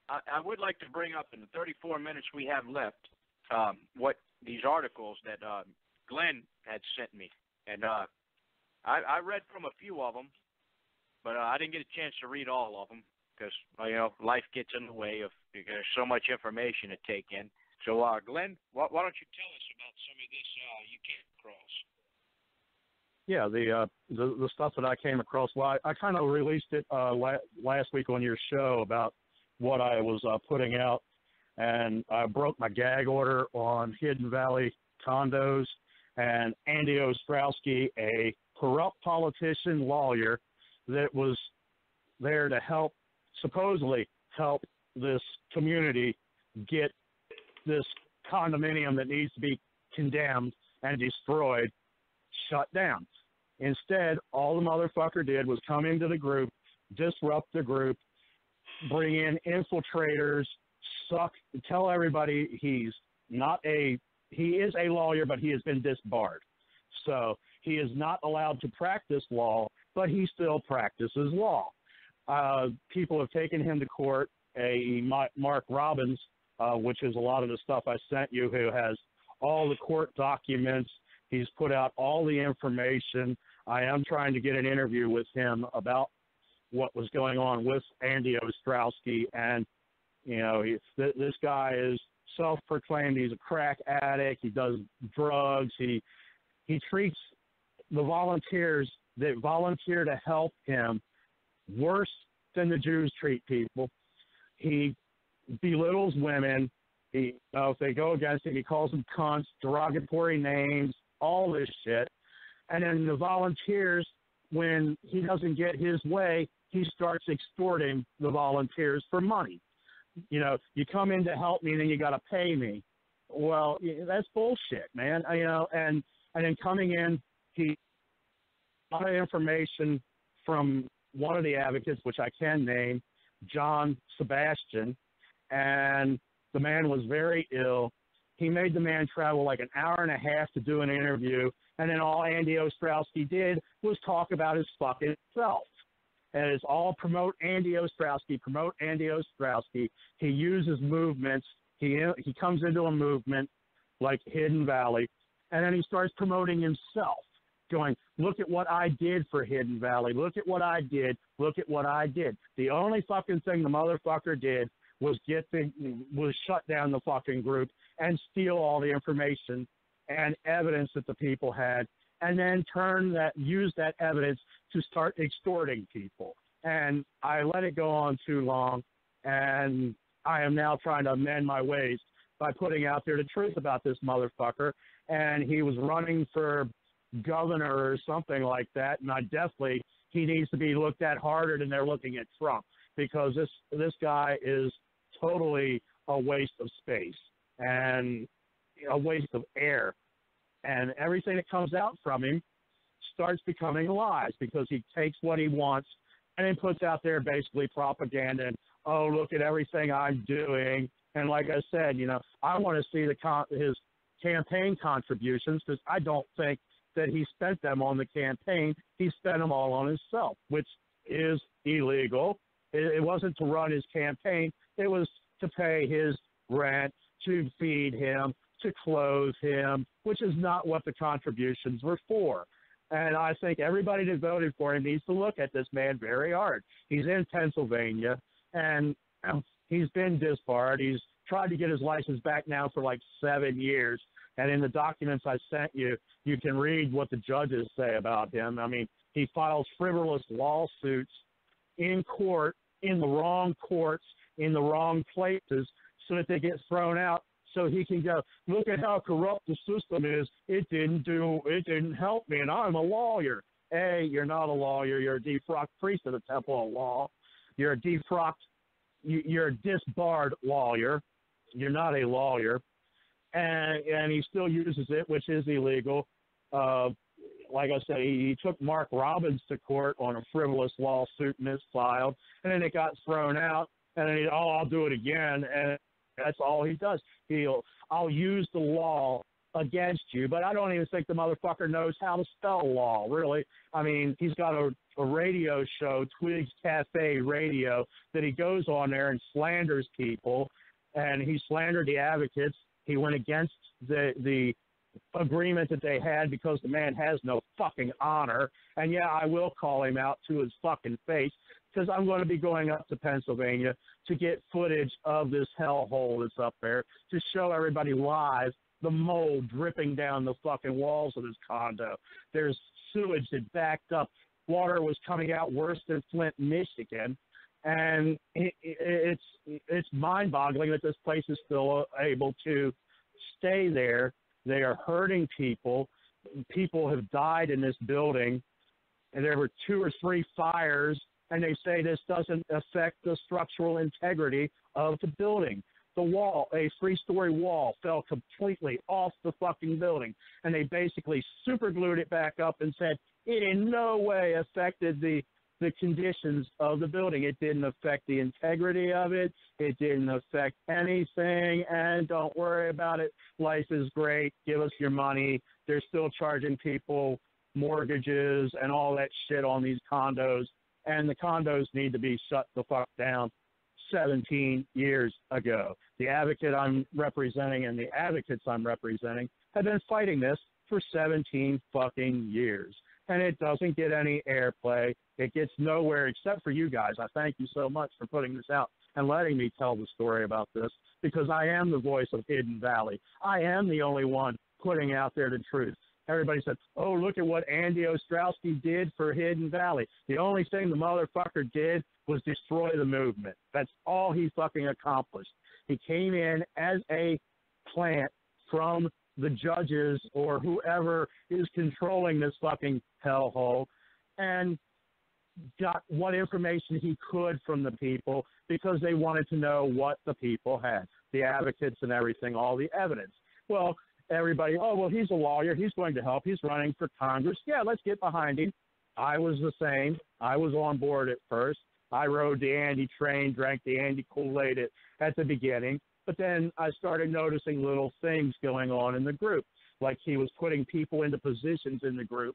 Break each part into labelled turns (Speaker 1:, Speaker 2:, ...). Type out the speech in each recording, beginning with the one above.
Speaker 1: I would like to bring up in the 34 minutes we have left what these articles that Glenn had sent me. And I read from a few of them, but I didn't get a chance to read all of them because, life gets in the way of there's so much information to take in. So, Glenn, why don't you tell us about some of this you came across?
Speaker 2: Yeah, the stuff that I came across. Well, I kind of released it last week on your show about what I was putting out, and I broke my gag order on Hidden Valley Condos and Andy Ostrowski, a corrupt politician lawyer that was there to supposedly help this community get this condominium that needs to be condemned and destroyed shut down. Instead, all the motherfucker did was come into the group, disrupt the group, bring in infiltrators, tell everybody he is a lawyer, but he has been disbarred. So he is not allowed to practice law, but he still practices law. People have taken him to court. Mark Robbins, which is a lot of the stuff I sent you, who has all the court documents. He's put out all the information. I am trying to get an interview with him about what was going on with Andy Ostrowski. And, this guy is self-proclaimed. He's a crack addict. He does drugs. He treats the volunteers that volunteer to help him worse than the Jews treat people. He belittles women. If they go against him, he calls them cunts, derogatory names, all this shit. And then the volunteers, when he doesn't get his way, he starts extorting the volunteers for money. You come in to help me, and then you got to pay me. Well, that's bullshit, man. And then coming in, he got a lot of information from one of the advocates, which I can name, John Sebastian, and the man was very ill. He made the man travel like an hour and a half to do an interview, and then all Andy Ostrowski did was talk about his fucking self. And it's all promote Andy Ostrowski, promote Andy Ostrowski. He uses movements. He comes into a movement like Hidden Valley, and then he starts promoting himself, going, look at what I did for Hidden Valley. Look at what I did. Look at what I did. The only fucking thing the motherfucker did was shut down the fucking group and steal all the information and evidence that the people had, and then use that evidence to start extorting people. And I let it go on too long, and I am now trying to amend my ways by putting out there the truth about this motherfucker. And he was running for governor or something like that, and he needs to be looked at harder than they're looking at Trump, because this guy is totally a waste of space and a waste of air. And everything that comes out from him starts becoming lies, because he takes what he wants and then puts out there basically propaganda and, oh, look at everything I'm doing. And like I said, I want to see his campaign contributions, because I don't think that he spent them on the campaign. He spent them all on himself, which is illegal. It wasn't to run his campaign. It was to pay his rent, to feed him, to clothe him, which is not what the contributions were for. And I think everybody that voted for him needs to look at this man very hard. He's in Pennsylvania, and he's been disbarred. He's tried to get his license back now for like 7 years. And in the documents I sent you, you can read what the judges say about him. I mean, he files frivolous lawsuits in court, in the wrong courts, in the wrong places, so that they get thrown out, so he can go, look at how corrupt the system is. It didn't help me, and I'm a lawyer. A, you're not a lawyer. You're a defrocked priest of the Temple of Law. You're a disbarred lawyer. You're not a lawyer. And he still uses it, which is illegal. Like I said, he took Mark Robbins to court on a frivolous lawsuit misfiled, and then it got thrown out, and then I'll do it again, and that's all he does. I'll use the law against you, but I don't even think the motherfucker knows how to spell law, really. I mean, he's got a radio show, Twigs Cafe Radio, that he goes on there and slanders people, and he slandered the advocates. He went against the agreement that they had because the man has no fucking honor. And yeah, I will call him out to his fucking face, because I'm going to be going up to Pennsylvania to get footage of this hellhole that's up there to show everybody live the mold dripping down the fucking walls of this condo. There's sewage that backed up. Water was coming out worse than Flint, Michigan. And it's mind-boggling that this place is still able to stay there. They are hurting people. People have died in this building. And there were 2 or 3 fires, and they say this doesn't affect the structural integrity of the building. The wall, a 3-story wall, fell completely off the fucking building, and they basically super glued it back up and said it in no way affected the conditions of the building. It didn't affect the integrity of it. It didn't affect anything, and don't worry about it. Life is great. Give us your money. They're still charging people mortgages and all that shit on these condos, and the condos need to be shut the fuck down 17 years ago. The advocate I'm representing and the advocates I'm representing have been fighting this for 17 fucking years. And it doesn't get any airplay. It gets nowhere except for you guys. I thank you so much for putting this out and letting me tell the story about this, because I am the voice of Hidden Valley. I am the only one putting out there the truth. Everybody said, oh, look at what Andy Ostrowski did for Hidden Valley. The only thing the motherfucker did was destroy the movement. That's all he fucking accomplished. He came in as a plant from the judges or whoever is controlling this fucking hellhole and got what information he could from the people, because they wanted to know what the people had, the advocates and everything, all the evidence. Well, everybody, oh, well, he's a lawyer. He's going to help. He's running for Congress. Yeah, let's get behind him. I was the same. I was on board at first. I rode the Andy train, drank the Andy Kool-Aid at the beginning. But then I started noticing little things going on in the group, like he was putting people into positions in the group,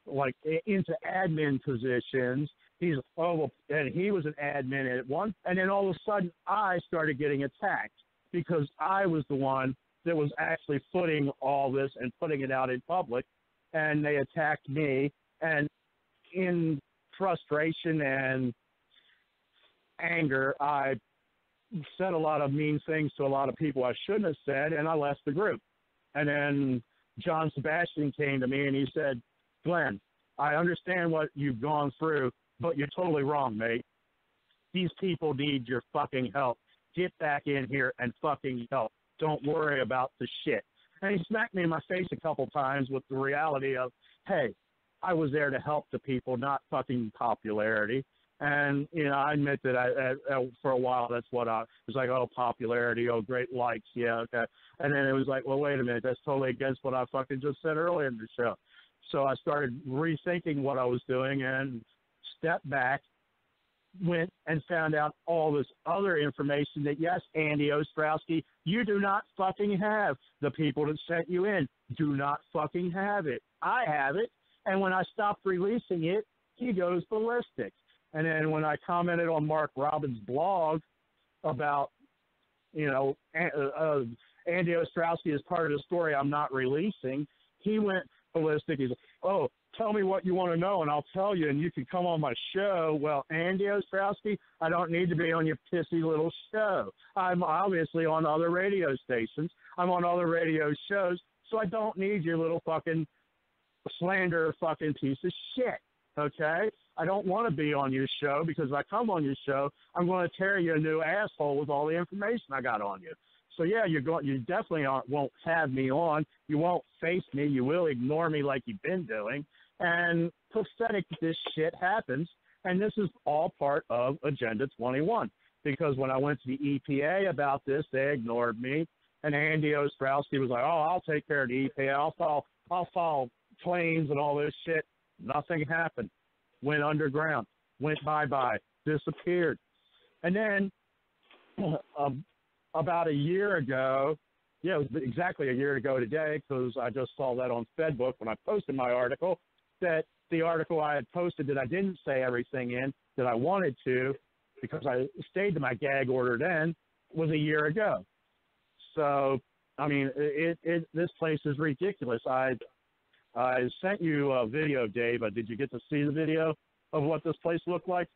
Speaker 2: like into admin positions. And he was an admin at one, and then all of a sudden I started getting attacked because I was the one that was actually footing all this and putting it out in public, and they attacked me. And in frustration and anger, I said a lot of mean things to a lot of people I shouldn't have said, and I left the group. And then John Sebastian came to me and he said, Glenn, I understand what you've gone through, but you're totally wrong, mate. These people need your fucking help. Get back in here and fucking help. Don't worry about the shit. And he smacked me in my face a couple times with the reality of, hey, I was there to help the people, not fucking popularity. And, you know, I admit that I for a while that's what I was like, oh, popularity, oh, great likes, yeah, okay. And then it was like, well, wait a minute, that's totally against what I fucking just said earlier in the show. So I started rethinking what I was doing and stepped back, went and found out all this other information that, yes, Andy Ostrowski, you do not fucking have. The people that sent you in do not fucking have it. I have it. And when I stopped releasing it, he goes ballistic. And then when I commented on Mark Robbins' blog about, you know, Andy Ostrowski is part of the story I'm not releasing, he went ballistic. He's like, oh, tell me what you want to know, and I'll tell you, and you can come on my show. Well, Andy Ostrowski, I don't need to be on your pissy little show. I'm obviously on other radio stations. I'm on other radio shows, so I don't need your little fucking slander fucking piece of shit, okay? I don't want to be on your show, because if I come on your show, I'm going to tear you a new asshole with all the information I got on you. So, yeah, you definitely won't have me on. You won't face me. You will ignore me like you've been doing. And pathetic this shit happens, and this is all part of Agenda 21, because when I went to the EPA about this, they ignored me, and Andy Ostrowski was like, oh, I'll take care of the EPA. I'll file claims and all this shit. Nothing happened. Went underground, went bye-bye, disappeared. And then about a year ago, Yeah, it was exactly a year ago today, because I just saw that on Fedbook when I posted my article, that the article I had posted that I didn't say everything in that I wanted to, because I stayed to my gag order then, was a year ago. So, I mean, this place is ridiculous. I sent you a video, Dave. Did you get to see the video of what this place looked like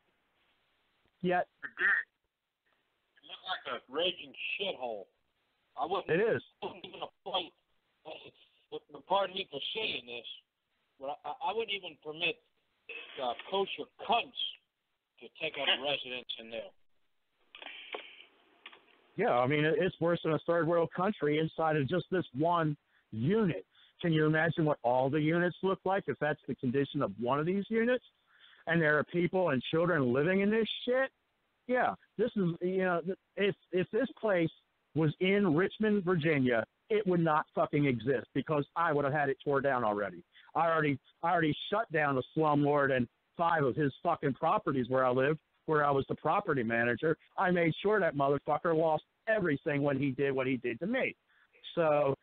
Speaker 2: yet?
Speaker 1: It looked like a raging shithole.
Speaker 2: It is.
Speaker 1: Wouldn't even appoint, pardon me for saying this, but I wouldn't even permit kosher cunts to take up residence in there.
Speaker 2: Yeah, I mean, it's worse than a third world country inside of just this one unit. Can you imagine what all the units look like if that's the condition of one of these units? And there are people and children living in this shit? Yeah, this is, if this place was in Richmond, Virginia, it would not fucking exist, because I would have had it tore down already. I already shut down the slumlord and 5 of his fucking properties where I lived, where I was the property manager. I made sure that motherfucker lost everything when he did what he did to me. So,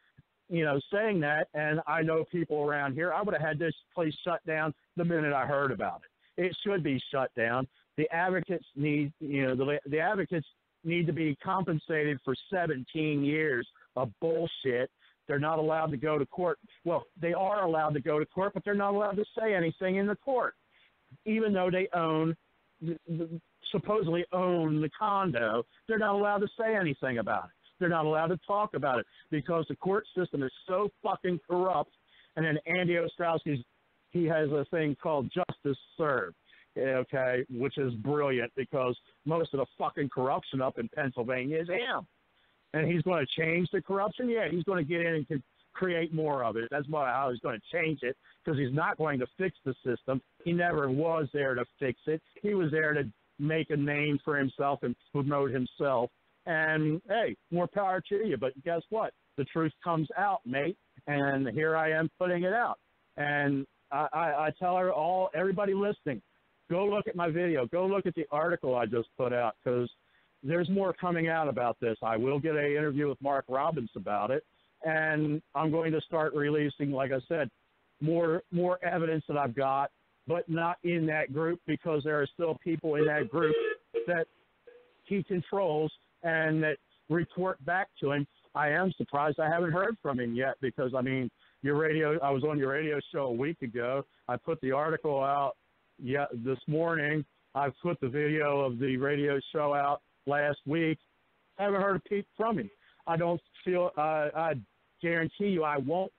Speaker 2: saying that, and I know people around here, I would have had this place shut down the minute I heard about it. It should be shut down. The advocates need, the advocates need to be compensated for 17 years of bullshit. They're not allowed to go to court. Well, they are allowed to go to court, but they're not allowed to say anything in the court, even though they supposedly own the condo. They're not allowed to say anything about it. They're not allowed to talk about it because the court system is so fucking corrupt. And then Andy Ostrowski, he has a thing called justice served, okay, which is brilliant because most of the fucking corruption up in Pennsylvania is him. And he's going to change the corruption? Yeah, he's going to get in and create more of it. That's how he's going to change it, because he's not going to fix the system. He never was there to fix it. He was there to make a name for himself and promote himself. And, hey, more power to you. But guess what? The truth comes out, mate. And here I am putting it out. And I tell everybody listening, go look at my video. Go look at the article I just put out, because there's more coming out about this. I will get an interview with Mark Robbins about it. And I'm going to start releasing, like I said, more evidence that I've got, but not in that group, because there are still people in that group that he controls and that report back to him. I am surprised I haven't heard from him yet, because, I mean, I was on your radio show a week ago. I put the article out this morning. I've put the video of the radio show out last week. I haven't heard a peep from him. I don't feel, I guarantee you I won't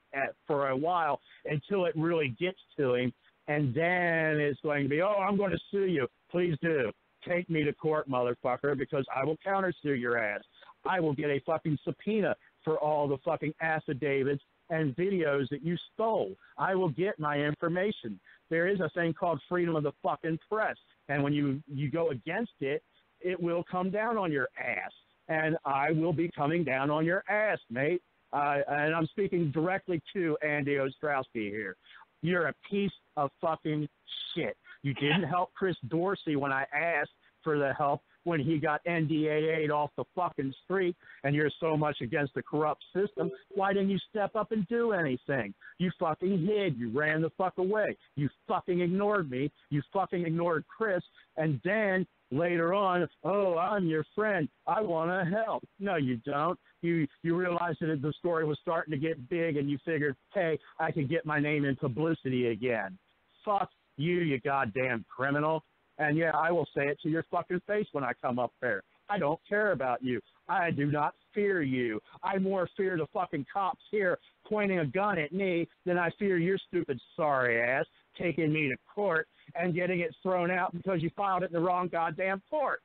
Speaker 2: for a while until it really gets to him. And then it's going to be, I'm going to sue you. Please do. Take me to court, motherfucker, because I will countersue your ass. I will get a fucking subpoena for all the fucking affidavits and videos that you stole. I will get my information. There is a thing called freedom of the fucking press. And when you go against it, it will come down on your ass. And I will be coming down on your ass, mate. And I'm speaking directly to Andy Ostrowski here. You're a piece of fucking shit. You didn't help Chris Dorsey when I asked for the help when he got NDAA'd off the fucking street, and you're so much against the corrupt system. Why didn't you step up and do anything? You fucking hid. You ran the fuck away. You fucking ignored me. You fucking ignored Chris. And then later on, I'm your friend. I want to help. No, you don't. You realized that the story was starting to get big, and you figured, hey, I could get my name in publicity again. Fuck you goddamn criminal. And, yeah, I will say it to your fucking face when I come up there. I don't care about you. I do not fear you. I more fear the fucking cops here pointing a gun at me than I fear your stupid sorry ass taking me to court and getting it thrown out because you filed it in the wrong goddamn court.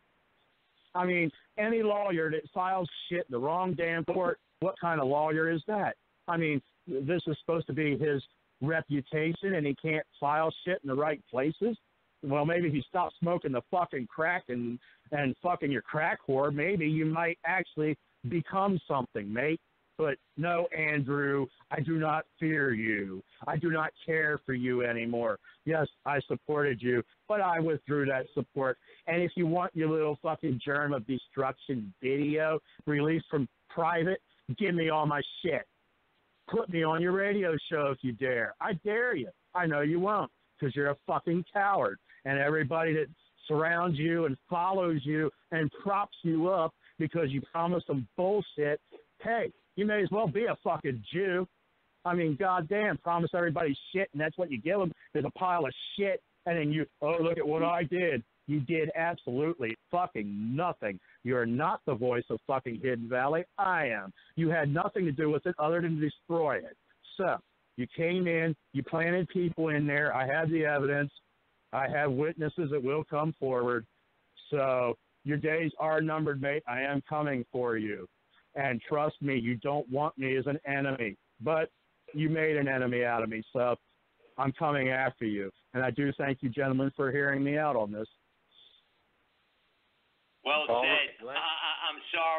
Speaker 2: I mean, any lawyer that files shit in the wrong damn court, what kind of lawyer is that? I mean, this is supposed to be his reputation, and he can't file shit in the right places? Well, maybe if you stop smoking the fucking crack and fucking your crack whore, maybe you might actually become something, mate. But no, Andrew, I do not fear you. I do not care for you anymore. Yes, I supported you, but I withdrew that support. And if you want your little fucking germ of destruction video released from private, Give me all my shit. Put me on your radio show if you dare. I dare you. I know you won't because you're a fucking coward. And everybody that surrounds you and follows you and props you up because you promised them bullshit, hey, you may as well be a fucking Jew. I mean, goddamn, promise everybody shit, and that's what you give them. There's a pile of shit, and then you, oh, look at what I did. You did absolutely fucking nothing. You're not the voice of fucking Hidden Valley. I am. You had nothing to do with it other than destroy it. So you came in, you planted people in there. I have the evidence. I have witnesses that will come forward. So your days are numbered, mate. I am coming for you. And trust me, you don't want me as an enemy. But you made an enemy out of me, so I'm coming after you. And I do thank you, gentlemen, for hearing me out on this.
Speaker 3: Well said. I'm sorry.